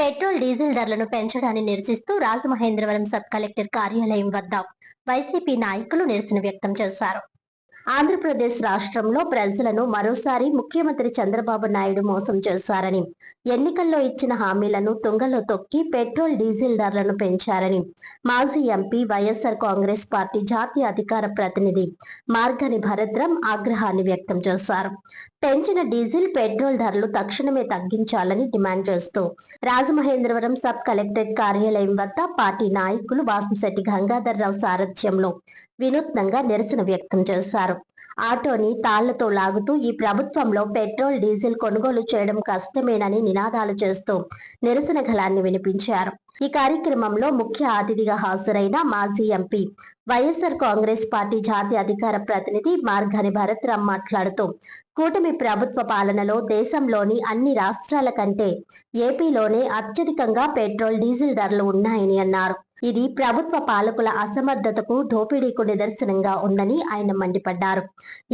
Petrol diesel ధరలను పెంచడాన్ని నిరసిస్తూ Rajamahendravaram sub collector కార్యాలయం వద్ద వైసీపీ నాయకులు నిరసన వ్యక్తం చేశారు. ఆంధ్రప్రదేశ్ రాష్ట్రంలో ప్రజలను మరోసారి ముఖ్యమంత్రి చంద్రబాబు నాయుడు మోసం చేశారని, ఎన్నికల్లో ఇచ్చిన హామీలను తుంగలో తొక్కి పెట్రోల్ డీజిల్ ధరలను పెంచారని మాజీ ఎంపీ వైఎస్ఆర్ కాంగ్రెస్ పార్టీ జాతీయ అధికార ప్రతినిధి మార్గని భరద్రం ఆగ్రహాన్ని వ్యక్తం చేశారు. పెంచిన డీజిల్, పెట్రోల్ ధరలు తక్షణమే తగ్గించాలని డిమాండ్ చేస్తూ రాజమహేంద్రవరం సబ్ కలెక్టరేట్ కార్యాలయం వద్ద పార్టీ నాయకులు వాసంశెట్టి గంగాధర్రావు సారథ్యంలో వినూత్నంగా నిరసన వ్యక్తం చేశారు. ఆటోని తాళ్లతో లాగుతూ ఈ ప్రభుత్వంలో పెట్రోల్, డీజిల్ కొనుగోలు చేయడం కష్టమేనని నినాదాలు చేస్తూ నిరసన గళాన్ని వినిపించారు. ఈ కార్యక్రమంలో ముఖ్య అతిథిగా హాజరైన మాజీ ఎంపీ వైఎస్ఆర్ కాంగ్రెస్ పార్టీ జాతీయ అధికార ప్రతినిధి మార్గని భరద్రం మాట్లాడుతూ కూటమి ప్రభుత్వ పాలనలో దేశంలోని అన్ని రాష్ట్రాల కంటే ఏపీలోనే అత్యధికంగా పెట్రోల్, డీజిల్ ధరలు ఉన్నాయని అన్నారు. ఇది ప్రభుత్వ పాలకుల అసమర్థతకు, దోపిడీకు నిదర్శనంగా ఉందని ఆయన మండిపడ్డారు.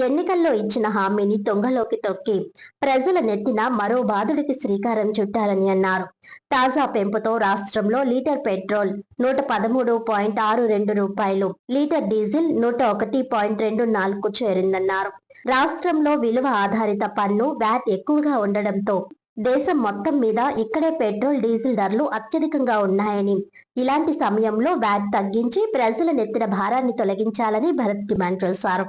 ఎన్నికల్లో ఇచ్చిన హామీని తొంగలోకి తొక్కి ప్రజల నెత్తిన మరో బాధుడికి శ్రీకారం చుట్టారని అన్నారు. తాజా పెంపుతో రాష్ట్రంలో లీటర్ పెట్రోల్ 113.62 రూపాయలు, లీటర్ డీజిల్ 101.24 చేరిందన్నారు. రాష్ట్రంలో విలువ ఆధారిత పన్ను వ్యాట్ ఎక్కువగా ఉండడంతో దేశం మొత్తం మీద ఇక్కడే పెట్రోల్, డీజిల్ ధరలు అత్యధికంగా ఉన్నాయని, ఇలాంటి సమయంలో వ్యాట్ తగ్గించి ప్రజల నెత్తిన భారాన్ని తొలగించాలని భరత్ డిమాండ్ చేశారు.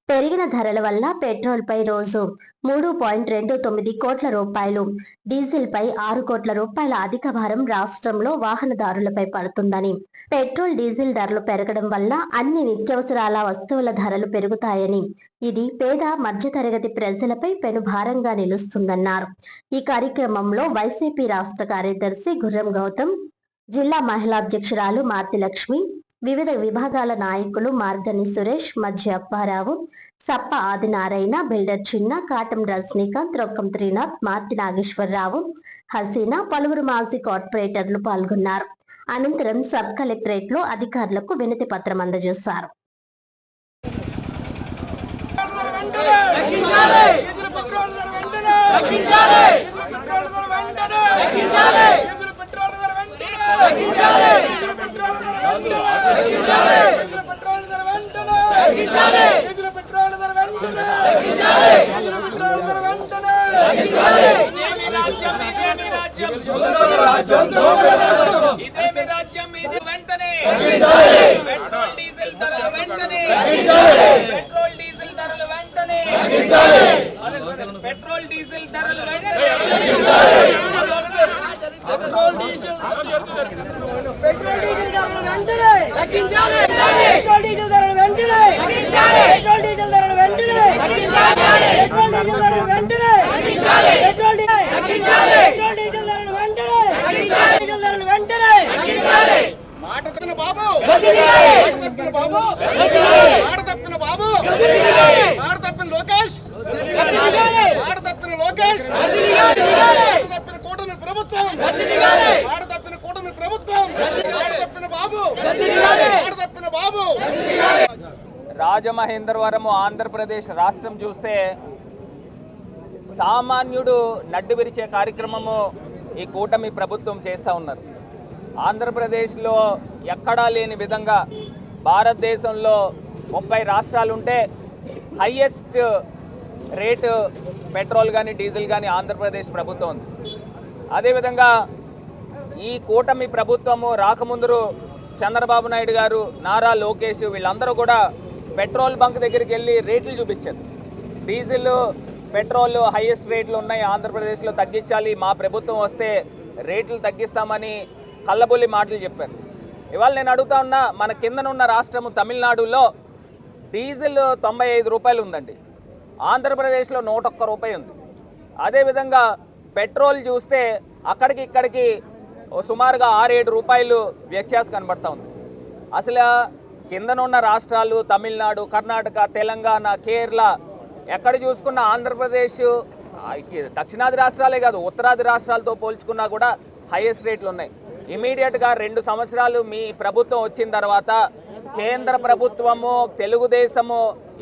పెరిగిన ధరల వల్ల పెట్రోల్ పై రోజు 3.29 కోట్ల రూపాయలు, డీజిల్ పై 6 కోట్ల రూపాయల అధిక భారం రాష్ట్రంలో వాహనదారులపై పడుతుందని, పెట్రోల్, డీజిల్ ధరలు పెరగడం వల్ల అన్ని నిత్యావసరాల వస్తువుల ధరలు పెరుగుతాయని, ఇది పేద మధ్యతరగతి ప్రజలపై పెనుభారంగా నిలుస్తుందన్నారు. ఈ కార్యక్రమంలో వైసీపీ రాష్ట్ర కార్యదర్శి గుర్రం గౌతమ్, జిల్లా మహిళా అధ్యక్షురాలు మార్తి లక్ష్మి, వివిధ విభాగాల నాయకులు మార్గని సురేష్, మధ్య అప్పారావు, సప్ప ఆదినారాయణ, బిల్డర్ చిన్న, కాటం రజనీకాంత్, రొక్కం త్రినాథ్, మార్తి నాగేశ్వరరావు, హసీనా, పలువురు మాజీ కార్పొరేటర్లు పాల్గొన్నారు. అనంతరం సబ్ కలెక్టరేట్ లో అధికారులకు వినతి పత్రం అందజేశారు. పెట్రోల్ డీజిల్ ధరలు మాట తప్పిన బాబు, మాట తప్పిన బాబు, మాట తప్పిన లోకేష్, మాట తప్పిన లోకేష్, మాట తప్పిన కూటమి ప్రభుత్వం, మాట తప్పిన కూటమి ప్రభుత్వం, మాట తప్పిన బాబు, మాట తప్పిన బాబు. రాజమహేంద్రవరం ఆంధ్రప్రదేశ్ రాష్ట్రం చూస్తే సామాన్యుడు నడ్డు విరిచే కార్యక్రమము ఈ కూటమి ప్రభుత్వం చేస్తూ ఉన్నారు. ఆంధ్రప్రదేశ్లో ఎక్కడా లేని విధంగా భారతదేశంలో 30 రాష్ట్రాలు ఉంటే హైయెస్ట్ రేటు పెట్రోల్ కానీ డీజిల్ కానీ ఆంధ్రప్రదేశ్ ప్రభుత్వం ఉంది. అదేవిధంగా ఈ కూటమి ప్రభుత్వము రాకముందు చంద్రబాబు నాయుడు గారు, నారా లోకేష్ వీళ్ళందరూ కూడా పెట్రోల్ బంక్ దగ్గరికి వెళ్ళి రేట్లు చూపించారు. డీజిల్, పెట్రోల్ హైయెస్ట్ రేట్లు ఉన్నాయి, ఆంధ్రప్రదేశ్లో తగ్గించాలి, మా ప్రభుత్వం వస్తే రేట్లు తగ్గిస్తామని కళ్ళబొల్లి మాటలు చెప్పారు. ఇవాళ నేను అడుగుతా ఉన్నా, మన కిందనున్న రాష్ట్రము తమిళనాడులో డీజిల్ 95 రూపాయలు ఉందండి, ఆంధ్రప్రదేశ్లో 101 రూపాయి ఉంది. అదేవిధంగా పెట్రోల్ చూస్తే అక్కడికి ఇక్కడికి సుమారుగా 6-7 రూపాయలు వ్యత్యాసం కనబడతా ఉంది. అసలు కిందనున్న రాష్ట్రాలు తమిళనాడు, కర్ణాటక, తెలంగాణ, కేరళ ఎక్కడ చూసుకున్న ఆంధ్రప్రదేశ్ దక్షిణాది రాష్ట్రాలే కాదు ఉత్తరాది రాష్ట్రాలతో పోల్చుకున్నా కూడా హైయెస్ట్ రేట్లు ఉన్నాయి. ఇమీడియట్గా 2 సంవత్సరాలు మీ ప్రభుత్వం వచ్చిన తర్వాత కేంద్ర ప్రభుత్వము తెలుగుదేశము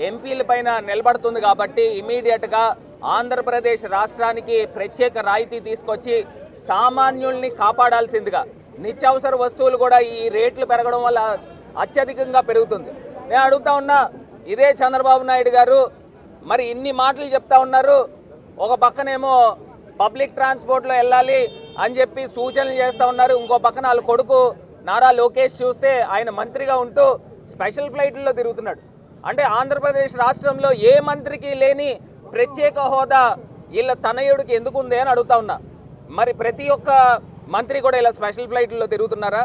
ఎంపీల పైన నిలబడుతుంది కాబట్టి ఇమీడియట్గా ఆంధ్రప్రదేశ్ రాష్ట్రానికి ప్రత్యేక రాయితీ తీసుకొచ్చి సామాన్యుల్ని కాపాడాల్సిందిగా. నిత్యావసర వస్తువులు కూడా ఈ రేట్లు పెరగడం వల్ల అత్యధికంగా పెరుగుతుంది. నేను అడుగుతా ఉన్నా, ఇదే చంద్రబాబు నాయుడు గారు మరి ఇన్ని మాటలు చెప్తా ఉన్నారు, ఒక పక్కనేమో పబ్లిక్ ట్రాన్స్పోర్ట్లో వెళ్ళాలి అని చెప్పి సూచనలు చేస్తూ ఉన్నారు, ఇంకో పక్కన వాళ్ళ కొడుకు నారా లోకేష్ చూస్తే ఆయన మంత్రిగా ఉంటూ స్పెషల్ ఫ్లైట్లో తిరుగుతున్నాడు. అంటే ఆంధ్రప్రదేశ్ రాష్ట్రంలో ఏ మంత్రికి లేని ప్రత్యేక హోదా వీళ్ళ తనయుడికి ఎందుకు ఉంది అని అడుగుతా ఉన్నా. మరి ప్రతి ఒక్క మంత్రి కూడా ఇలా స్పెషల్ ఫ్లైట్లో తిరుగుతున్నారా?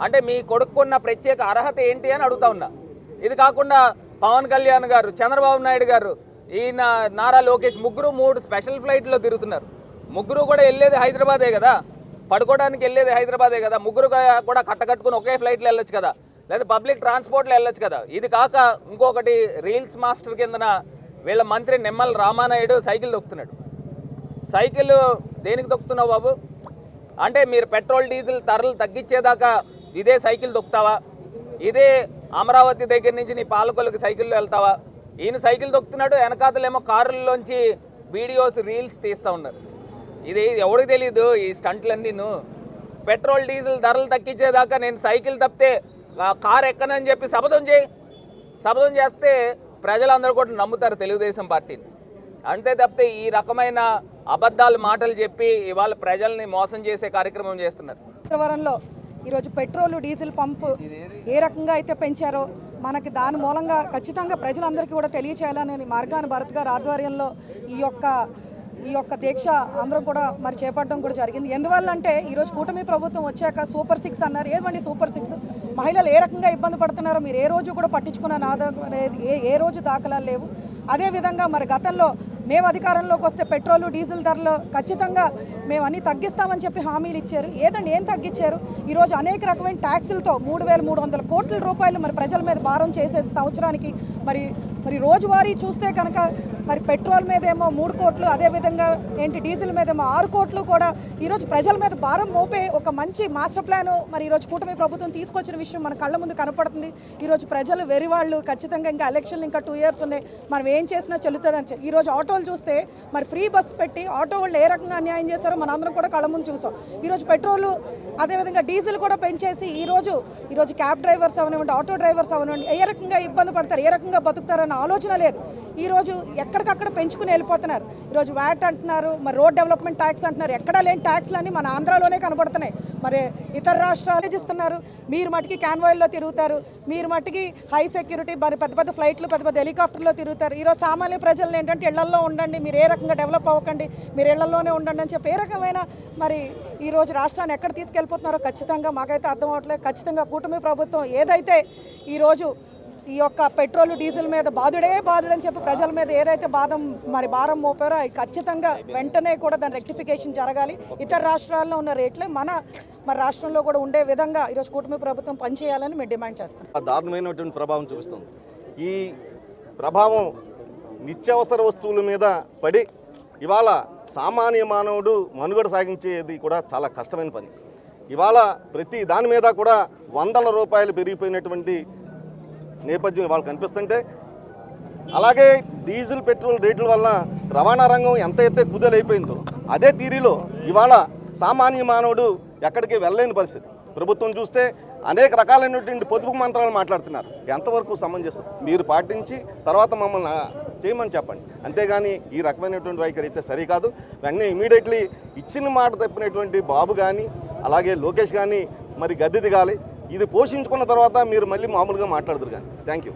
అంటే మీ కొడుకున్న ప్రత్యేక అర్హత ఏంటి అని అడుగుతా ఉన్నా. ఇది కాకుండా పవన్ కళ్యాణ్ గారు, చంద్రబాబు నాయుడు గారు, ఈయన నారా లోకేష్ ముగ్గురు 3 స్పెషల్ ఫ్లైట్లో తిరుగుతున్నారు. ముగ్గురు కూడా వెళ్ళేది హైదరాబాదే కదా, పడుకోవడానికి వెళ్ళేది హైదరాబాదే కదా. ముగ్గురు కూడా కట్టకట్టుకుని ఒకే ఫ్లైట్లో వెళ్ళొచ్చు కదా, లేదా పబ్లిక్ ట్రాన్స్పోర్ట్లో వెళ్ళొచ్చు కదా. ఇది కాక ఇంకొకటి రీల్స్ మాస్టర్ కిందన వీళ్ళ మంత్రి నిమ్మల రామానాయుడు సైకిల్ తొక్కుతున్నాడు. సైకిల్ దేనికి తొక్కుతున్నావు బాబు? అంటే మీరు పెట్రోల్ డీజిల్ ధరలు తగ్గించేదాకా ఇదే సైకిల్ తొక్కుతావా? ఇదే అమరావతి దగ్గర నుంచి నీ పాలకొల్లుకి సైకిల్లో వెళ్తావా? ఈయన సైకిల్ తొక్కుతున్నాడు, వెనకాతలేమో కారుల్లోంచి వీడియోస్ రీల్స్ తీస్తూ ఉన్నారు. ఇది ఎవరికి తెలియదు ఈ స్టంట్లన్నీను. పెట్రోల్ డీజిల్ ధరలు తగ్గించేదాకా నేను సైకిల్ తప్పితే కారు ఎక్కనని చెప్పి శపథం చేయి. శపథం చేస్తే ప్రజలందరూ కూడా నమ్ముతారు తెలుగుదేశం పార్టీని. అంతే తప్పితే ఈ రకమైన అబద్ధాలు మాటలు చెప్పి ఇవాళ ప్రజల్ని మోసం చేసే కార్యక్రమం చేస్తున్నారు. ఉత్తరవరంలో ఈరోజు పెట్రోల్ డీజిల్ పంపు ఏ రకంగా అయితే పెంచారో మనకి దాని మూలంగా ఖచ్చితంగా ప్రజలందరికీ కూడా తెలియచేయాలని మార్గాన భరత్ గారి ఆధ్వర్యంలో ఈ యొక్క దీక్ష అందరం కూడా మరి చేపట్టడం కూడా జరిగింది. ఎందువల్ల అంటే ఈరోజు కూటమి ప్రభుత్వం వచ్చాక సూపర్ 6 అన్నారు. ఏదండి సూపర్ 6? మహిళలు ఏ రకంగా ఇబ్బంది పడుతున్నారో మీరు ఏ రోజు కూడా పట్టించుకున్న ఆధారం ఏ రోజు దాఖలాలు లేవు. అదేవిధంగా మరి గతంలో మేము అధికారంలోకి వస్తే పెట్రోలు డీజిల్ ధరలు ఖచ్చితంగా మేము అన్నీ తగ్గిస్తామని చెప్పి హామీలు ఇచ్చారు. ఏం తగ్గించారు? ఈరోజు అనేక రకమైన ట్యాక్సులతో 3,300 కోట్ల రూపాయలు మరి ప్రజల మీద భారం చేసే సంవత్సరానికి మరి రోజువారీ చూస్తే కనుక మరి పెట్రోల్ మీదేమో 3 కోట్లు, అదేవిధంగా డీజిల్ మీదేమో 6 కోట్లు కూడా ఈరోజు ప్రజల మీద భారం మోపే ఒక మంచి మాస్టర్ ప్లాన్ మరి ఈరోజు కూటమి ప్రభుత్వం తీసుకొచ్చిన విషయం మన కళ్ళ ముందు కనపడుతుంది. ఈరోజు ప్రజలు వెరివాళ్ళు ఖచ్చితంగా ఇంకా ఎలక్షన్లు ఇంకా 2 years ఉన్నాయి, మనం ఏం చేసినా చెల్లుతుందని. ఈరోజు ఆటోలు చూస్తే మరి ఫ్రీ బస్ పెట్టి ఆటో వాళ్ళు ఏ రకంగా అన్యాయం చేస్తారో మనందరం కూడా కళ్ళ ముందు చూసాం. ఈరోజు పెట్రోలు అదేవిధంగా డీజిల్ కూడా పెంచేసి ఈరోజు క్యాబ్ డ్రైవర్స్ అవనివ్వండి, ఆటో డ్రైవర్స్ అవనివ్వండి ఏ రకంగా ఇబ్బంది పడతారు, ఏ రకంగా బతుకుతారన్న ఆలోచన లేదు. ఈరోజు ఎక్కడికక్కడ పెంచుకుని వెళ్ళిపోతున్నారు. ఈరోజు వ్యాట్ అంటున్నారు, మరి రోడ్ డెవలప్మెంట్ ట్యాక్స్ అంటున్నారు. ఎక్కడా లేని ట్యాక్స్లన్నీ మన ఆంధ్రాలోనే కనబడుతున్నాయి. మరి ఇతర రాష్ట్రాలు ఇస్తున్నారు. మీరు మట్టికి క్యాన్వాయిల్లో తిరుగుతారు, మీరు మట్టికి హై సెక్యూరిటీ మరి పెద్ద ఫ్లైట్లు పెద్ద హెలికాప్టర్లో తిరుగుతారు. ఈరోజు సామాన్య ప్రజలను ఏంటంటే ఇళ్లల్లో ఉండండి, మీరు ఏ రకంగా డెవలప్ అవ్వకండి, మీరు ఇళ్లలోనే ఉండండి అని చెప్పి ఏ రకమైన మరి ఈరోజు రాష్ట్రాన్ని ఎక్కడ తీసుకెళ్ళిపోతున్నారో ఖచ్చితంగా మాకైతే అర్థం అవ్వట్లేదు. ఖచ్చితంగా కూటమి ప్రభుత్వం ఏదైతే ఈరోజు ఈ యొక్క పెట్రోల్ డీజిల్ మీద బాధుడని చెప్పి ప్రజల మీద ఏదైతే భారం మోపారో అది ఖచ్చితంగా వెంటనే కూడా దాని రెక్టిఫికేషన్ జరగాలి. ఇతర రాష్ట్రాల్లో ఉన్న రేట్లే మన రాష్ట్రంలో కూడా ఉండే విధంగా ఈరోజు కూటమి ప్రభుత్వం పనిచేయాలని మేము డిమాండ్ చేస్తాం. దారుణమైనటువంటి ప్రభావం చూపిస్తుంది. ఈ ప్రభావం నిత్యావసర వస్తువుల మీద పడి ఇవాళ సామాన్య మానవుడు మనుగడ సాగించేది కూడా చాలా కష్టమైన పని. ఇవాళ ప్రతి దాని మీద కూడా 100ల రూపాయలు పెరిగిపోయినటువంటి నేపథ్యం ఇవాళ కనిపిస్తుంటే, అలాగే డీజిల్ పెట్రోల్ రేట్ల వల్ల రవాణా రంగం ఎంత అయితే కుదేలైపోయిందో అదే తీరులో ఇవాళ సామాన్య మానవుడు ఎక్కడికి వెళ్ళలేని పరిస్థితి. ప్రభుత్వం చూస్తే అనేక రకాలైనటువంటి పొదుపు మంత్రాలు మాట్లాడుతున్నారు. ఎంతవరకు సమంజసం? మీరు పాటించి తర్వాత మమ్మల్ని చేయమని చెప్పండి, అంతేగాని ఈ రకమైనటువంటి వైఖరి అయితే సరికాదు. వెంటనే ఇమీడియట్లీ ఇచ్చిన మాట తప్పినటువంటి బాబు కానీ అలాగే లోకేష్ కానీ మరి గద్దె దిగాలి. ఇది పోషించుకున్న తర్వాత మీరు మళ్ళీ మామూలుగా మాట్లాడుదురు కానీ. Thank you.